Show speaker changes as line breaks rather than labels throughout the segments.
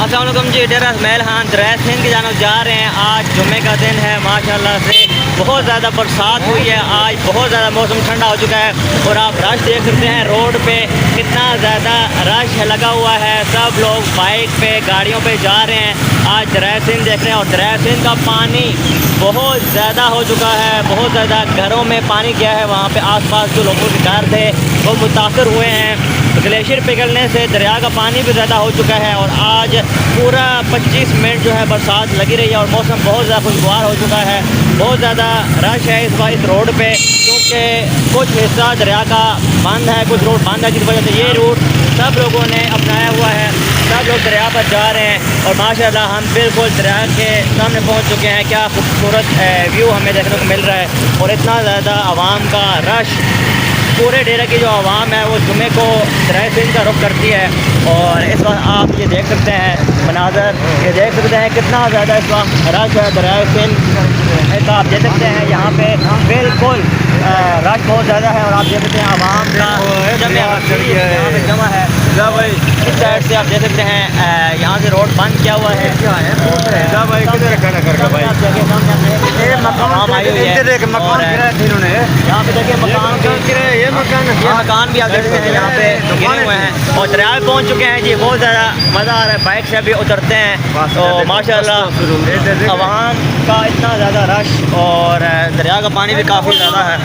السلام علیکم جی، ڈیرہ اسماعیل خان دریا سندھ کی جانب جا رہے ہیں۔ آج جمعے کا دن ہے، ماشاءاللہ سے بہت زیادہ برسات ہوئی ہے۔ آج بہت زیادہ موسم ٹھنڈا ہو چکا ہے اور آپ رش دیکھ سکتے ہیں، روڈ پہ کتنا زیادہ رش لگا ہوا ہے۔ سب لوگ بائک پہ گاڑیوں پہ جا رہے ہیں آج دریا سندھ دیکھ رہے ہیں، اور دریا سندھ کا پانی بہت زیادہ ہو چکا ہے، بہت زیادہ گھروں میں پانی گیا ہے۔ وہاں پہ آس پاس جو لوگوں کے گھر تھے وہ متاثر ہوئے ہیں۔ گلیشیئر پگھلنے سے دریا کا پانی بھی زیادہ ہو چکا ہے، اور آج پورا 25 منٹ جو ہے برسات لگی رہی ہے، اور موسم بہت زیادہ خوشگوار ہو چکا ہے۔ بہت زیادہ رش ہے اس وقت روڈ پہ، کیونکہ کچھ حصہ دریا کا بند ہے، کچھ روڈ بند ہے، جس وجہ سے یہ روٹ سب لوگوں نے اپنایا ہوا ہے۔ سب لوگ دریا پر جا رہے ہیں، اور ماشاءاللہ ہم بالکل دریا کے سامنے پہنچ چکے ہیں۔ کیا خوبصورت ویو ہمیں دیکھنے کو مل رہا ہے، اور اتنا زیادہ عوام کا رش۔ پورے ڈیرے کی جو عوام ہے وہ جمعے کو دریا سندھ کا رخ کرتی ہے، اور اس وقت آپ یہ دیکھ سکتے ہیں مناظر، یہ دیکھ سکتے ہیں کتنا زیادہ اس وقت رش ہے دریا سندھ کا۔ آپ دیکھ سکتے ہیں یہاں پہ بالکل رش بہت زیادہ ہے، اور آپ دیکھ سکتے ہیں عوام کا یہاں پہ جمع ہے۔ اس سائڈ سے آپ دیکھ سکتے ہیں یہاں سے روڈ بند کیا ہوا ہے۔ یہاں پہ دیکھیں مکان بھی آپ دیکھتے ہیں یہاں پہ گرے ہوئے ہیں، اور دریا میں پہنچ چکے ہیں جی۔ بہت زیادہ مزہ آ رہا ہے، بائک سے بھی اترتے ہیں تو ماشاءاللہ عوام کا اتنا زیادہ رش، اور دریا کا پانی بھی کافی زیادہ ہے،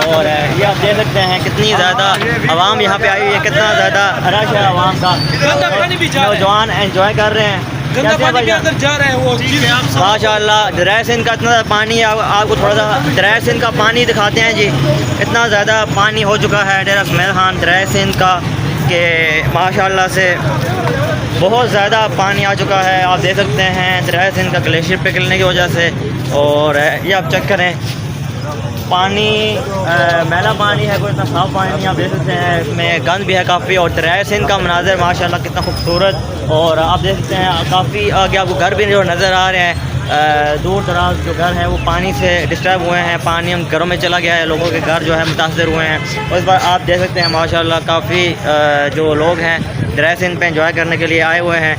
اور یہ آپ دیکھ سکتے ہیں کتنی زیادہ عوام یہاں پہ آئی ہوئی ہے، کتنا زیادہ رش ہے عوام کا۔ نوجوان انجوائے کر رہے ہیں ماشاء اللہ۔ دریا سندھ کا اتنا پانی ہے، آپ کو تھوڑا سا دریا سندھ کا پانی دکھاتے ہیں جی۔ اتنا زیادہ پانی ہو چکا ہے ڈیرہ اسماعیل خان دریا سندھ کا کہ ماشاء اللہ سے بہت زیادہ پانی آ چکا ہے۔ آپ دیکھ سکتے ہیں دریا سندھ کا گلیشیئر پگھلنے کی وجہ سے، اور یہ آپ چیک کریں پانی میلا پانی ہے، کوئی اتنا صاف پانی نہیں۔ آپ دیکھ سکتے ہیں اس میں گند بھی ہے کافی، اور دریا سندھ کا مناظر ماشاءاللہ کتنا خوبصورت، اور آپ دیکھ سکتے ہیں کافی آگے آپ کو گھر بھی جو نظر آ رہے ہیں۔ دور دراز جو گھر ہیں وہ پانی سے ڈسٹرب ہوئے ہیں، پانی ان گھروں میں چلا گیا ہے، لوگوں کے گھر جو ہے متاثر ہوئے ہیں۔ اور اس بار آپ دیکھ سکتے ہیں ماشاءاللہ کافی جو لوگ ہیں دریا سندھ پہ انجوائے کرنے کے لیے آئے ہوئے ہیں۔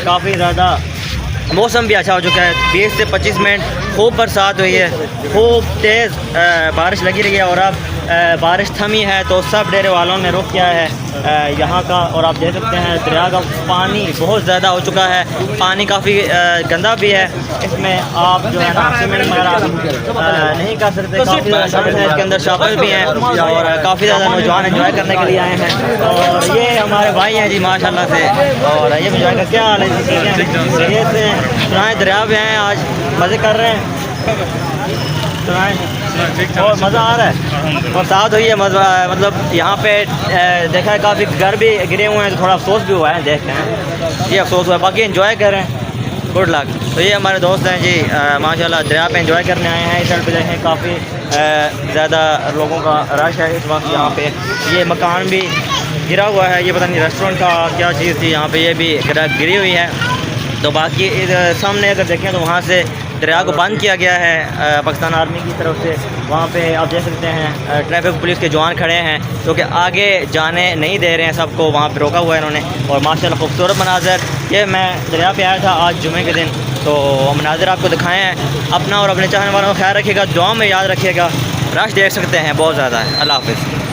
کافی زیادہ موسم بھی اچھا ہو چکا ہے، 20 سے 25 منٹ خوب برسات ہوئی ہے، خوب تیز بارش لگی رہی ہے، اور اب بارش تھمی ہے تو سب ڈیرے والوں نے رخ کیا ہے یہاں کا۔ اور آپ دیکھ سکتے ہیں دریا کا پانی بہت زیادہ ہو چکا ہے، پانی کافی گندا بھی ہے، اس میں آپ جو ہے نا سوئمنگ وغیرہ نہیں کر سکتے۔ کافی زیادہ شاپرز ہیں اس کے اندر، شاپرز بھی ہیں، اور کافی زیادہ نوجوان انجوائے کرنے کے لیے آئے ہیں، اور یہ ہمارے بھائی ہیں جی ماشاءاللہ سے، اور یہ انجوائے کر کیا حال ہے جی؟ سنائیں دریا پہ ہیں آج، مزے کر رہے ہیں، سنائیں اور مزہ آ رہا ہے۔ برسات ہوئی ہے، مطلب یہاں پہ دیکھا ہے کافی گھر بھی گرے ہوئے ہیں، تو تھوڑا افسوس بھی ہوا ہے، دیکھ رہے ہیں یہ افسوس ہوا ہے، باقی انجوائے کریں، گڈ لک۔ تو یہ ہمارے دوست ہیں جی ماشاءاللہ دریا پہ انجوائے کرنے آئے ہیں۔ اس سائڈ پہ دیکھیں کافی زیادہ لوگوں کا رش ہے اس وقت یہاں پہ۔ یہ مکان بھی گرا ہوا ہے، یہ پتہ نہیں ریسٹورنٹ کا کیا چیز تھی یہاں پہ، یہ بھی گری ہوئی ہے۔ تو باقی سامنے اگر دیکھیں تو وہاں سے دریا کو بند کیا گیا ہے پاکستان آرمی کی طرف سے۔ وہاں پہ آپ دیکھ سکتے ہیں ٹریفک پولیس کے جوان کھڑے ہیں، کیونکہ آگے جانے نہیں دے رہے ہیں، سب کو وہاں پہ روکا ہوا ہے انہوں نے۔ اور ماشاءاللہ خوبصورت مناظر، یہ میں دریا پہ آیا تھا آج جمعے کے دن، تو مناظر آپ کو دکھائے ہیں۔ اپنا اور اپنے چاہنے والوں کا خیال رکھیے گا، دعا میں یاد رکھیے گا۔ رش دیکھ سکتے ہیں بہت زیادہ ہے۔ اللہ حافظ۔